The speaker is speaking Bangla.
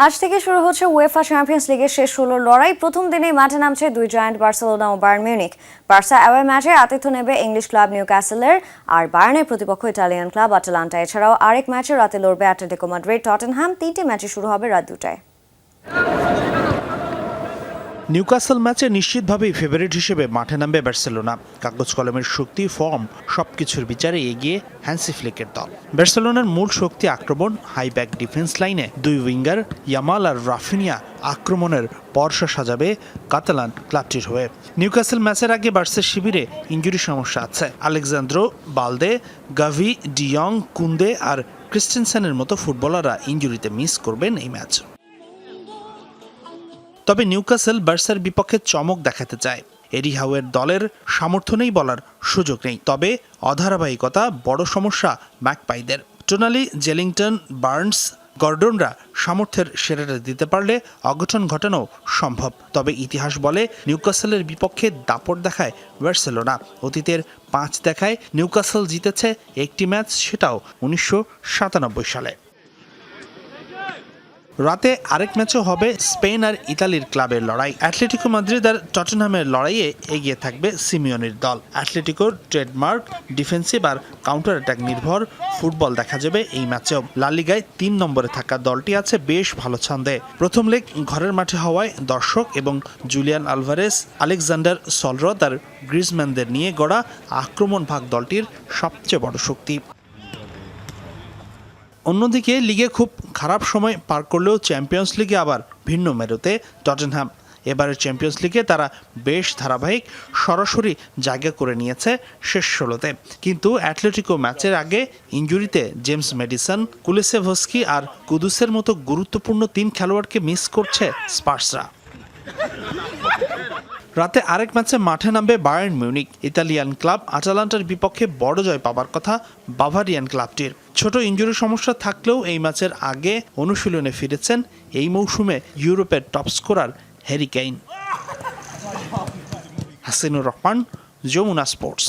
আজ থেকে শুরু হচ্ছে উয়েফা চ্যাম্পিয়ন্স লিগের শেষ 16 লড়াই। প্রথম দিনেই মাঠে নামছে দুই জায়ান্ট বার্সেলোনা ও বায়ার্ন মিউনিখ। বার্সা অ্যাওয়ে ম্যাচে আতিথ্য নেবে ইংলিশ ক্লাব নিউক্যাসলের, আর বায়ার্নের প্রতিপক্ষ ইটালিয়ান ক্লাব আটালান্টা। এছাড়াও আরেক ম্যাচে রাতে লড়বে অ্যাটলেটিকো মাদ্রিদ টটেনহাম। 3টি ম্যাচে শুরু হবে রাত 2টায়। নিউক্যাসল ম্যাচে নিশ্চিতভাবেই ফেভারিট হিসেবে মাঠে নামবে বার্সেলোনা। কাগজ কলমের শক্তি, ফর্ম সবকিছুর বিচারে এগিয়ে হ্যান্সি ফ্লিকের দল। বার্সেলোনার মূল শক্তি আক্রমণ, হাইব্যাক ডিফেন্স লাইনে দুই উইঙ্গার ইয়ামাল আর রাফিনিয়া আক্রমণের পরশা সাজাবে কাতালান ক্লাবটির হয়ে। নিউক্যাসল ম্যাচের আগে বার্সার শিবিরে ইনজুরি সমস্যা আছে। আলেক্সান্দ্রো বালদে, গাভি, ডিয়ং, কুন্দে আর ক্রিস্টেনসেনের মতো ফুটবলাররা ইনজুরিতে মিস করবেন এই ম্যাচ। তবে নিউক্যাসল বার্সার বিপক্ষে চমক দেখাতে চায়। এরি হাউয়ের দলের সামর্থ্য নেই বলার সুযোগ নেই, তবে অধারাবাহিকতা বড় সমস্যা ম্যাকপাইদের। টোনালি, জেলিংটন, বার্নস, গর্ডনরা সামর্থ্যের সেরাটা দিতে পারলে অঘটন ঘটানো সম্ভব। তবে ইতিহাস বলে নিউক্যাসলের বিপক্ষে দাপট দেখায় বার্সেলোনা। অতীতের 5 দেখায় নিউক্যাসল জিতেছে একটি ম্যাচ, সেটাও 1997 সালে। রাতে আরেক ম্যাচও হবে স্পেন আর ইতালির ক্লাবের লড়াই। অ্যাটলেটিকো মাদ্রিদ আর টটেনহামের লড়াইয়ে এগিয়ে থাকবে সিমিওনির দল। অ্যাটলেটিকোর ট্রেডমার্ক ডিফেন্সিভ আর কাউন্টার অ্যাটাক নির্ভর ফুটবল দেখা যাবে এই ম্যাচেও। লা লিগায় 3 নম্বরে থাকা দলটি আছে বেশ ভালো ছন্দে। প্রথম লেগ ঘরের মাঠে হওয়ায় দর্শক এবং জুলিয়ান আলভারেস, আলেকজান্ডার সলরদ আর গ্রিজম্যানদের নিয়ে গড়া আক্রমণ ভাগ দলটির সবচেয়ে বড় শক্তি। অন্যদিকে লিগে খুব খারাপ সময় পার করলেও চ্যাম্পিয়ন্স লিগে আবার ভিন্ন মেরুতে টটেনহাম। এবারের চ্যাম্পিয়ন্স লিগে তারা বেশ ধারাবাহিক, সরাসরি জায়গা করে নিয়েছে শেষ 16তে। কিন্তু অ্যাটলেটিকো ম্যাচের আগে ইনজুরিতে জেমস মেডিসন, কুলেসেভস্কি আর কুদুসের মতো গুরুত্বপূর্ণ 3 খেলোয়াড়কে মিস করছে স্পার্সরা। রাতে আরেক ম্যাচে মাঠে নামবে বায়ার্ন মিউনিখ। ইতালিয়ান ক্লাব আটালান্টার বিপক্ষে বড় জয় পাবার কথা বাভারিয়ান ক্লাবটির। ছোট ইনজুরি সমস্যা থাকলেও এই ম্যাচের আগে অনুশীলনে ফিরেছেন এই মৌসুমে ইউরোপের top scorer Harry Kane. Hasinur Rahman, Jamuna sports.